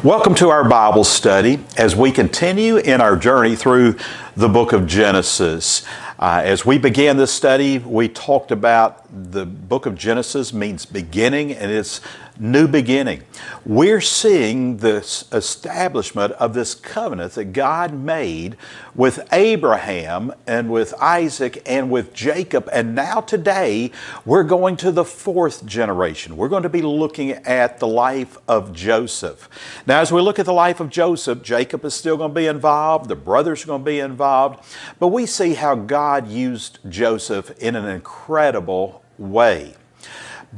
Welcome to our Bible study as we continue in our journey through the book of Genesis. As we began this study, we talked about the book of Genesis means beginning, and it's new beginning. We're seeing this establishment of this covenant that God made with Abraham and with Isaac and with Jacob. And now today, we're going to the fourth generation. We're going to be looking at the life of Joseph. Now, as we look at the life of Joseph, Jacob is still going to be involved. The brothers are going to be involved. But we see how God used Joseph in an incredible way.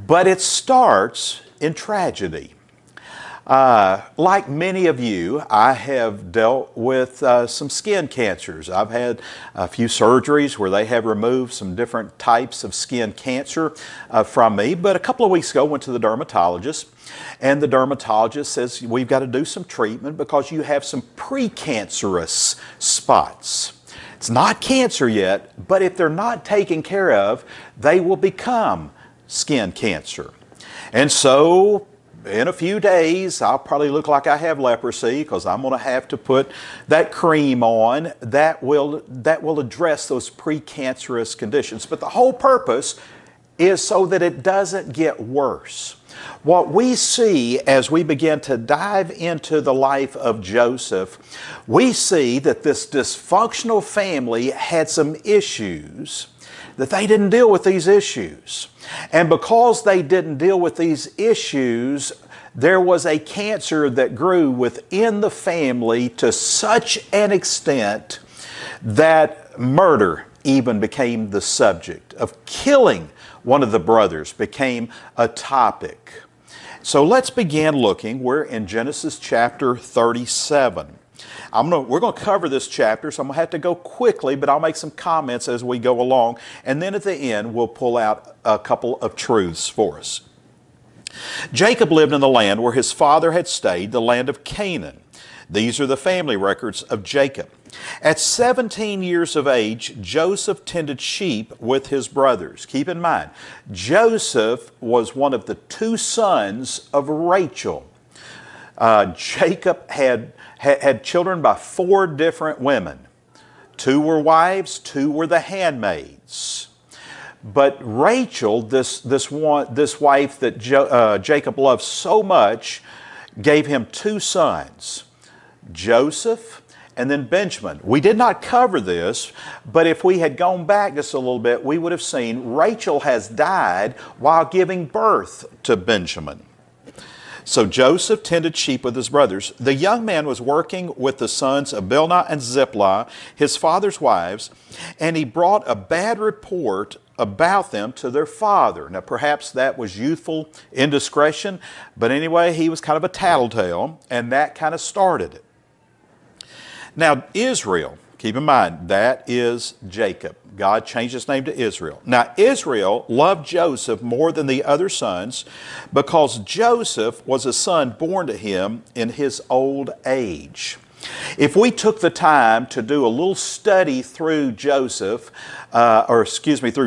But it starts in tragedy. Like many of you, I have dealt with some skin cancers. I've had a few surgeries where they have removed some different types of skin cancer from me. But a couple of weeks ago, I went to the dermatologist, and the dermatologist says, we've got to do some treatment because you have some precancerous spots. It's not cancer yet, but if they're not taken care of, they will become skin cancer. And so, in a few days, I'll probably look like I have leprosy because I'm going to have to put that cream on that will address those precancerous conditions. But the whole purpose is so that it doesn't get worse. What we see as we begin to dive into the life of Joseph, we see that this dysfunctional family had some issues, that they didn't deal with these issues. And because they didn't deal with these issues, there was a cancer that grew within the family to such an extent that murder even became the subject of killing one of the brothers became a topic. So let's begin looking. We're in Genesis chapter 37. We're going to cover this chapter, so I'm going to have to go quickly, but I'll make some comments as we go along. And then at the end, we'll pull out a couple of truths for us. Jacob lived in the land where his father had stayed, the land of Canaan. These are the family records of Jacob. At 17 years of age, Joseph tended sheep with his brothers. Keep in mind, Joseph was one of the two sons of Rachel. Jacob had children by four different women. Two were wives, two were the handmaids. But Rachel, this wife that Jacob loved so much, gave him two sons, Joseph and then Benjamin. We did not cover this, but if we had gone back just a little bit, we would have seen Rachel has died while giving birth to Benjamin. So Joseph tended sheep with his brothers. The young man was working with the sons of Bilhah and Zilpah, his father's wives, and he brought a bad report about them to their father. Now perhaps that was youthful indiscretion, but anyway, he was kind of a tattletale, and that kind of started it. Now Israel, keep in mind, that is Jacob. God changed his name to Israel. Now, Israel loved Joseph more than the other sons because Joseph was a son born to him in his old age. If we took the time to do a little study through through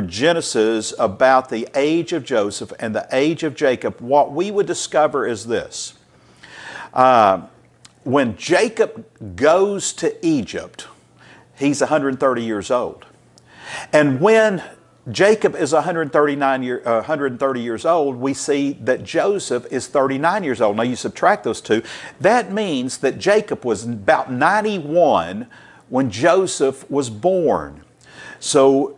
Genesis about the age of Joseph and the age of Jacob, what we would discover is this. When Jacob goes to Egypt, he's 130 years old. And when Jacob is 130 years old, we see that Joseph is 39 years old. Now you subtract those two. That means that Jacob was about 91 when Joseph was born. So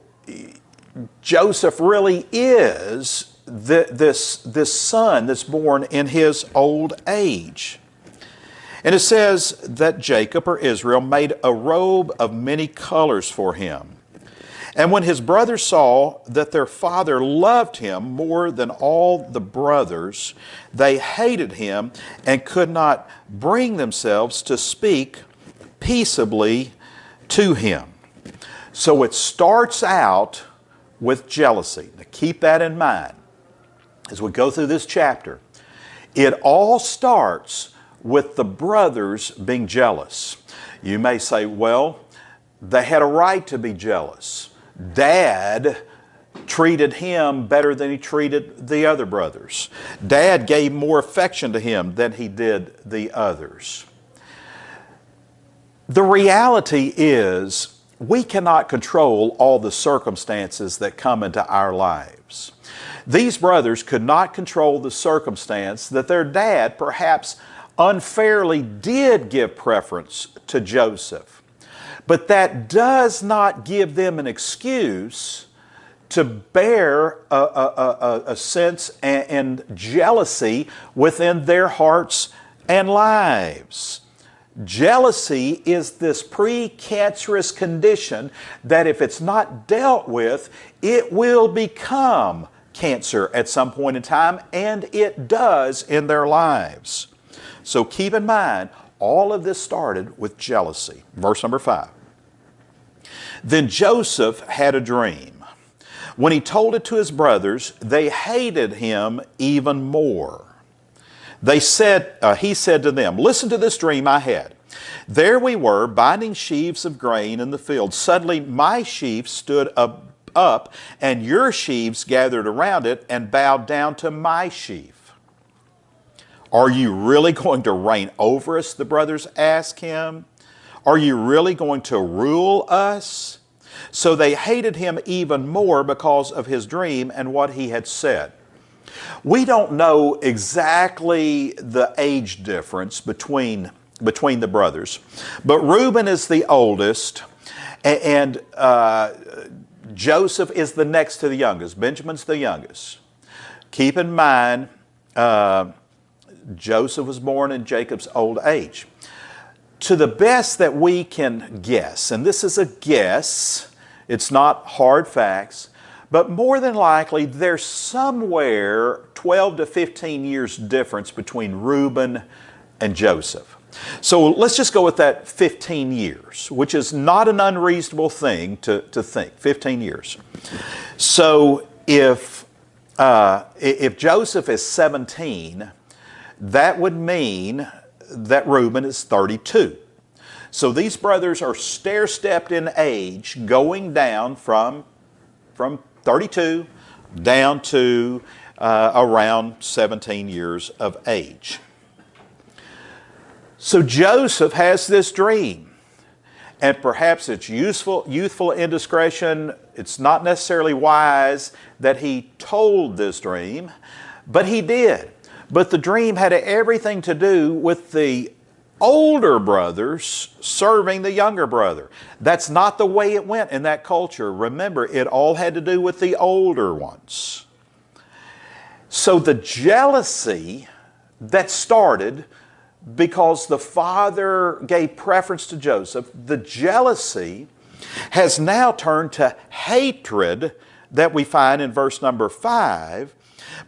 Joseph really is this son that's born in his old age. And it says that Jacob, or Israel, made a robe of many colors for him. And when his brothers saw that their father loved him more than all the brothers, they hated him and could not bring themselves to speak peaceably to him. So it starts out with jealousy. Now keep that in mind as we go through this chapter. It all starts with the brothers being jealous. You may say, well, they had a right to be jealous. Dad treated him better than he treated the other brothers. Dad gave more affection to him than he did the others. The reality is, we cannot control all the circumstances that come into our lives. These brothers could not control the circumstance that their dad perhaps unfairly did give preference to Joseph. But that does not give them an excuse to bear a sense and jealousy within their hearts and lives. Jealousy is this precancerous condition that if it's not dealt with, it will become cancer at some point in time, and it does in their lives. So keep in mind, all of this started with jealousy. Verse number 5. Then Joseph had a dream. When he told it to his brothers, they hated him even more. He said to them, "Listen to this dream I had. There we were, binding sheaves of grain in the field. Suddenly my sheaf stood up, and your sheaves gathered around it and bowed down to my sheaf." "Are you really going to reign over us?" the brothers asked him. "Are you really going to rule us?" So they hated him even more because of his dream and what he had said. We don't know exactly the age difference between the brothers, but Reuben is the oldest, and Joseph is the next to the youngest. Benjamin's the youngest. Keep in mind, Joseph was born in Jacob's old age. To the best that we can guess, and this is a guess, it's not hard facts, but more than likely there's somewhere 12 to 15 years difference between Reuben and Joseph. So let's just go with that 15 years, which is not an unreasonable thing to think, 15 years. So if Joseph is 17, that would mean that Reuben is 32. So these brothers are stair-stepped in age, going down from 32 down to around 17 years of age. So Joseph has this dream, and perhaps it's youthful indiscretion. It's not necessarily wise that he told this dream, but he did. But the dream had everything to do with the older brothers serving the younger brother. That's not the way it went in that culture. Remember, it all had to do with the older ones. So the jealousy that started because the father gave preference to Joseph, the jealousy has now turned to hatred that we find in verse number 5.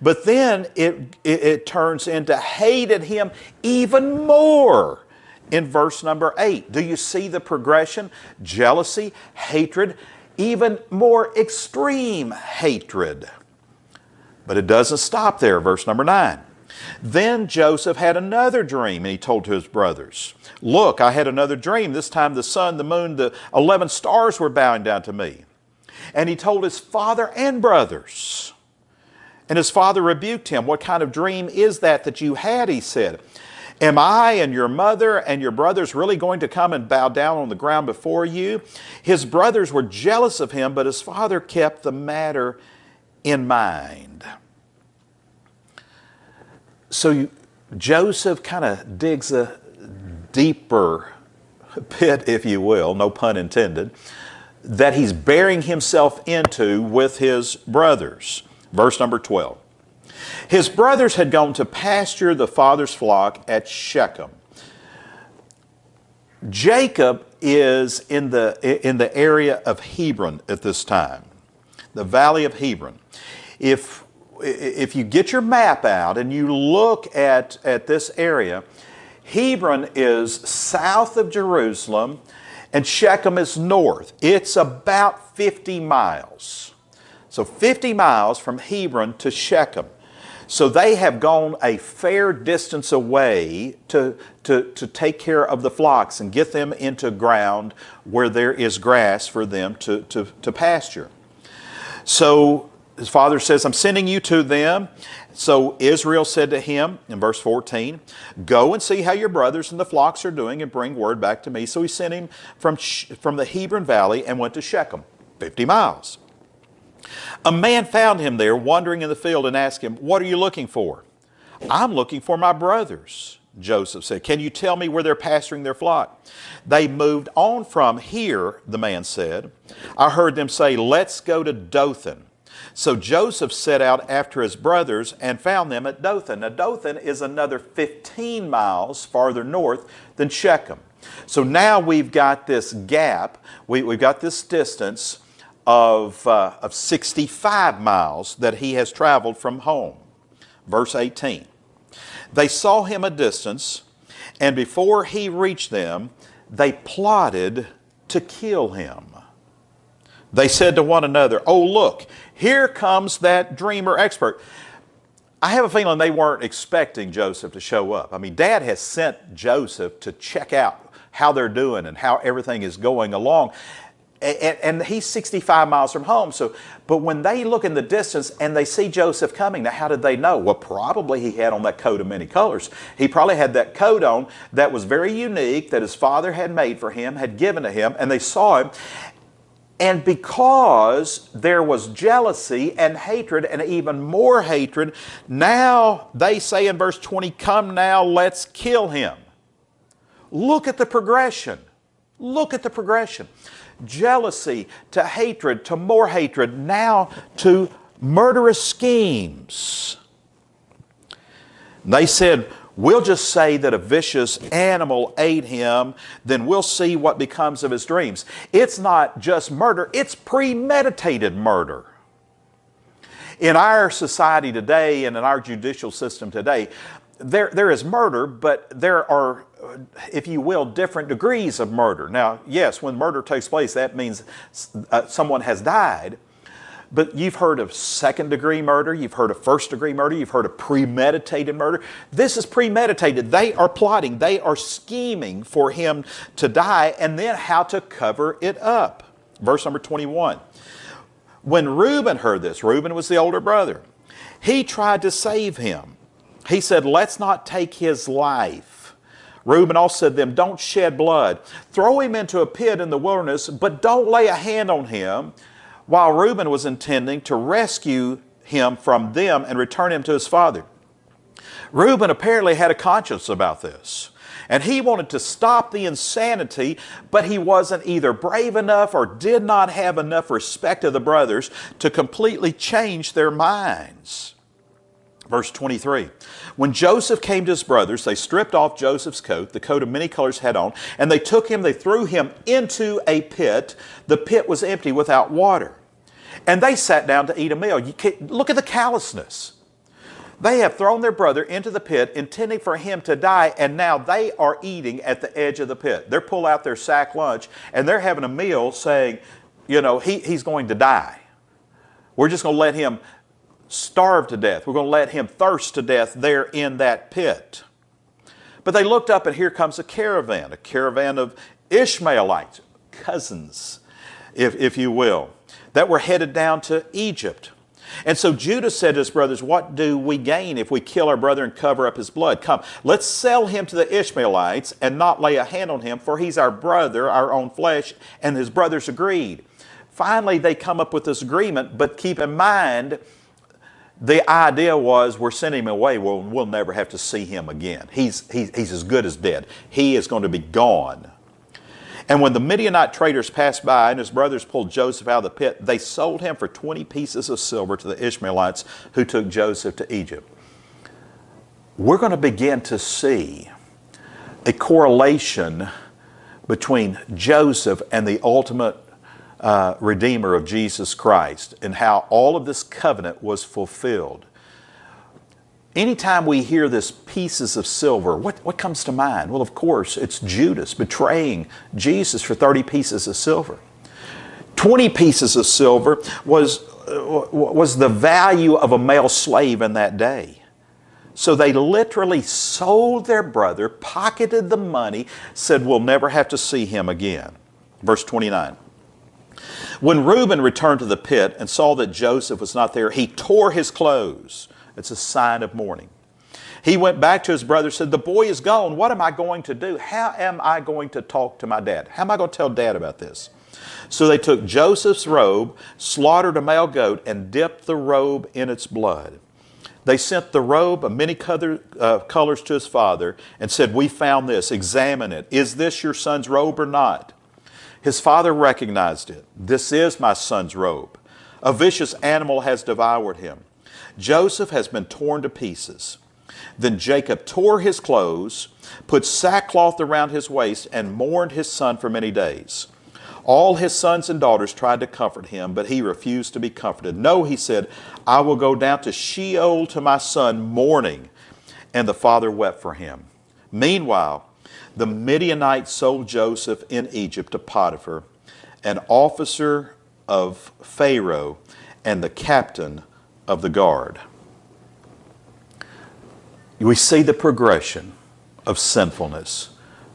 But then it turns into hated him even more in verse number 8. Do you see the progression? Jealousy, hatred, even more extreme hatred. But it doesn't stop there. Verse number 9. Then Joseph had another dream, and he told to his brothers, "Look, I had another dream. This time the sun, the moon, the 11 stars were bowing down to me." And he told his father and brothers. And his father rebuked him. "What kind of dream is that you had?" he said. "Am I and your mother and your brothers really going to come and bow down on the ground before you?" His brothers were jealous of him, but his father kept the matter in mind. So Joseph kind of digs a deeper pit, if you will, no pun intended, that he's burying himself into with his brothers. Verse number 12. His brothers had gone to pasture the father's flock at Shechem. Jacob is in the area of Hebron at this time, the valley of Hebron. If you get your map out and you look at this area, Hebron is south of Jerusalem and Shechem is north. It's about 50 miles. So 50 miles from Hebron to Shechem. So they have gone a fair distance away to take care of the flocks and get them into ground where there is grass for them to pasture. So his father says, I'm sending you to them. So Israel said to him in verse 14, go and see how your brothers and the flocks are doing and bring word back to me. So he sent him from the Hebron Valley and went to Shechem, 50 miles. A man found him there wandering in the field and asked him, what are you looking for? I'm looking for my brothers, Joseph said. Can you tell me where they're pasturing their flock? They moved on from here, the man said. I heard them say, let's go to Dothan. So Joseph set out after his brothers and found them at Dothan. Now Dothan is another 15 miles farther north than Shechem. So now we've got this gap, we've got this distance of 65 miles that he has traveled from home. Verse 18. They saw him a distance, and before he reached them, they plotted to kill him. They said to one another, oh look, here comes that dreamer expert. I have a feeling they weren't expecting Joseph to show up. I mean, Dad has sent Joseph to check out how they're doing and how everything is going along. And he's 65 miles from home. But when they look in the distance and they see Joseph coming, now how did they know? Well, probably he had on that coat of many colors. He probably had that coat on that was very unique, that his father had made for him, had given to him, and they saw him. And because there was jealousy and hatred and even more hatred, now they say in verse 20, come now, let's kill him. Look at the progression. Look at the progression. Jealousy to hatred to more hatred, now to murderous schemes. They said, we'll just say that a vicious animal ate him, then we'll see what becomes of his dreams. It's not just murder, it's premeditated murder. In our society today and in our judicial system today, there is murder, but there are, if you will, different degrees of murder. Now, yes, when murder takes place, that means someone has died. But you've heard of second-degree murder, you've heard of first-degree murder, you've heard of premeditated murder. This is premeditated. They are plotting, they are scheming for him to die, and then how to cover it up. Verse number 21. When Reuben heard this, Reuben was the older brother, he tried to save him. He said, let's not take his life. Reuben also said to them, don't shed blood. Throw him into a pit in the wilderness, but don't lay a hand on him. While Reuben was intending to rescue him from them and return him to his father. Reuben apparently had a conscience about this. And he wanted to stop the insanity, but he wasn't either brave enough or did not have enough respect of the brothers to completely change their minds. Verse 23, when Joseph came to his brothers, they stripped off Joseph's coat, the coat of many colors had on, and they took him, they threw him into a pit. The pit was empty without water. And they sat down to eat a meal. Look at the callousness. They have thrown their brother into the pit, intending for him to die, and now they are eating at the edge of the pit. They're pulling out their sack lunch, and they're having a meal saying, you know, he's going to die. We're just going to let him starve to death. We're going to let him thirst to death there in that pit. But they looked up and here comes a caravan of Ishmaelites, cousins, if you will, that were headed down to Egypt. And so Judah said to his brothers, what do we gain if we kill our brother and cover up his blood? Come, let's sell him to the Ishmaelites and not lay a hand on him, for he's our brother, our own flesh. And his brothers agreed. Finally, they come up with this agreement, but keep in mind, the idea was we're sending him away. Well, we'll never have to see him again. He's as good as dead. He is going to be gone. And when the Midianite traders passed by and his brothers pulled Joseph out of the pit, they sold him for 20 pieces of silver to the Ishmaelites who took Joseph to Egypt. We're going to begin to see a correlation between Joseph and the ultimate Redeemer of Jesus Christ and how all of this covenant was fulfilled. Anytime we hear this pieces of silver, what comes to mind? Well, of course, it's Judas betraying Jesus for 30 pieces of silver. 20 pieces of silver was the value of a male slave in that day. So they literally sold their brother, pocketed the money, said we'll never have to see him again. Verse 29. When Reuben returned to the pit and saw that Joseph was not there, he tore his clothes. It's a sign of mourning. He went back to his brother and said, "The boy is gone. What am I going to do? How am I going to talk to my dad? How am I going to tell Dad about this?" So they took Joseph's robe, slaughtered a male goat, and dipped the robe in its blood. They sent the robe of many colors to his father and said, "We found this. Examine it. Is this your son's robe or not?" His father recognized it. "This is my son's robe. A vicious animal has devoured him. Joseph has been torn to pieces." Then Jacob tore his clothes, put sackcloth around his waist, and mourned his son for many days. All his sons and daughters tried to comfort him, but he refused to be comforted. "No," he said, "I will go down to Sheol to my son mourning." And the father wept for him. Meanwhile, the Midianites sold Joseph in Egypt to Potiphar, an officer of Pharaoh and the captain of the guard. We see the progression of sinfulness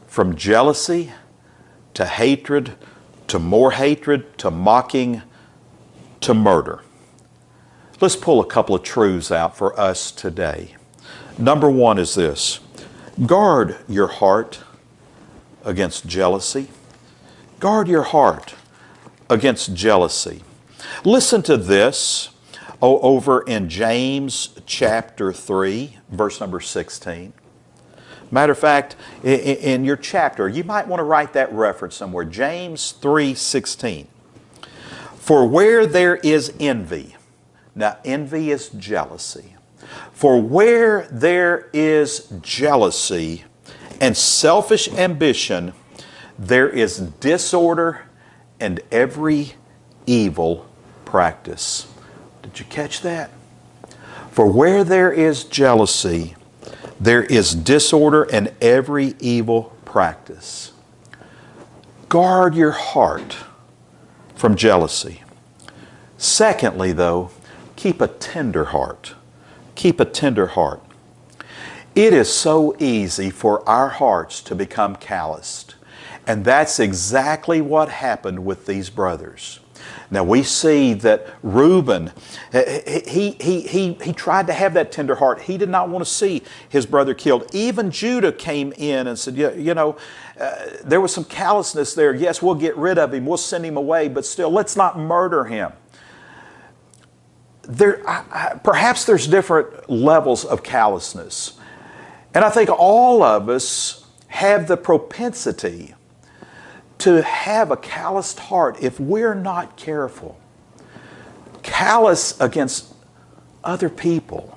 from jealousy to hatred to more hatred to mocking to murder. Let's pull a couple of truths out for us today. Number one is this: guard your heart against jealousy. Guard your heart against jealousy. Listen to this over in James chapter 3, verse number 16. Matter of fact, in your chapter, you might want to write that reference somewhere. James 3:16. For where there is envy, now envy is jealousy. For where there is jealousy and selfish ambition, there is disorder and every evil practice. Did you catch that? For where there is jealousy, there is disorder and every evil practice. Guard your heart from jealousy. Secondly, though, keep a tender heart. Keep a tender heart. It is so easy for our hearts to become calloused. And that's exactly what happened with these brothers. Now we see that Reuben, he tried to have that tender heart. He did not want to see his brother killed. Even Judah came in and said, there was some callousness there. Yes, we'll get rid of him. We'll send him away, but still, let's not murder him. Perhaps there's different levels of callousness. And I think all of us have the propensity to have a calloused heart if we're not careful. Callous against other people.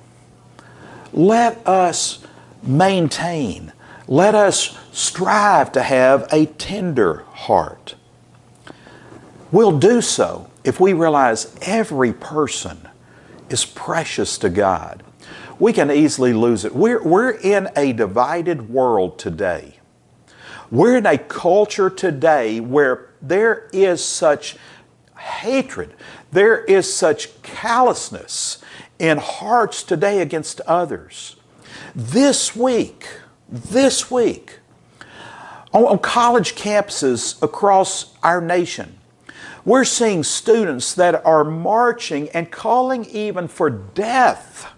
Let us maintain, let us strive to have a tender heart. We'll do so if we realize every person is precious to God. We can easily lose it. We're in a divided world today. We're in a culture today where there is such hatred, there is such callousness in hearts today against others. This week, on college campuses across our nation, we're seeing students that are marching and calling even for death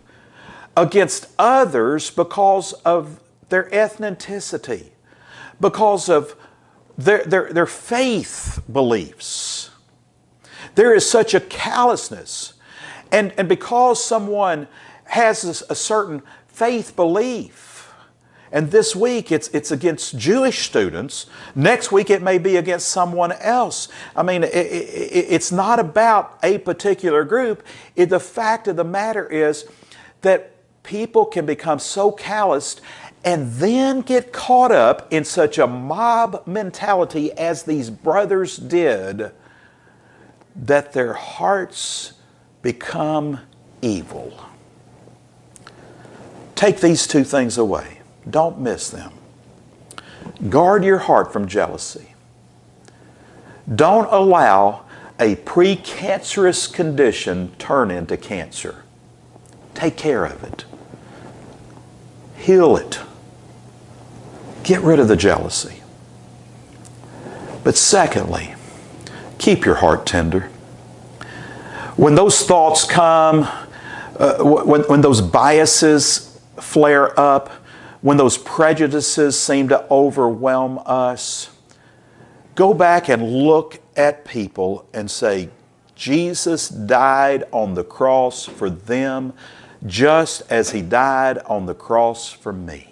against others because of their ethnicity, because of their faith beliefs. There is such a callousness. And because someone has a certain faith belief, and this week it's against Jewish students, next week it may be against someone else. I mean, it's not about a particular group. The fact of the matter is that people can become so calloused and then get caught up in such a mob mentality as these brothers did, that their hearts become evil. Take these two things away. Don't miss them. Guard your heart from jealousy. Don't allow a precancerous condition turn into cancer. Take care of it. Heal it. Get rid of the jealousy. But secondly, keep your heart tender. When those thoughts come, when those biases flare up, when those prejudices seem to overwhelm us, go back and look at people and say, Jesus died on the cross for them just as He died on the cross for me.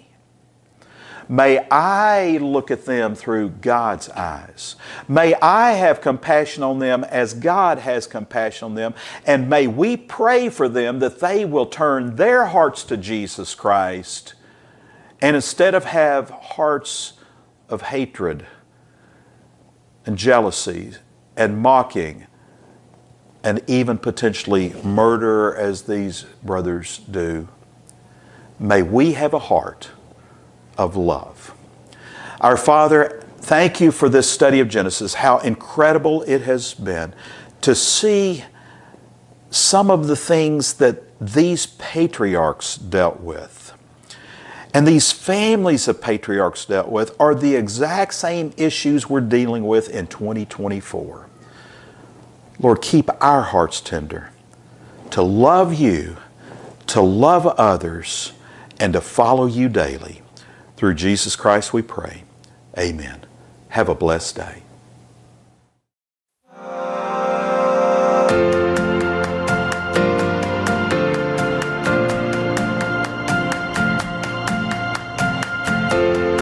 May I look at them through God's eyes. May I have compassion on them as God has compassion on them. And may we pray for them that they will turn their hearts to Jesus Christ, and instead of have hearts of hatred and jealousy and mocking and even potentially murder as these brothers do, may we have a heart of love. Our Father, thank You for this study of Genesis, how incredible it has been to see some of the things that these patriarchs dealt with. And these families of patriarchs dealt with are the exact same issues we're dealing with in 2024. Lord, keep our hearts tender to love You, to love others, and to follow You daily. Through Jesus Christ we pray. Amen. Have a blessed day.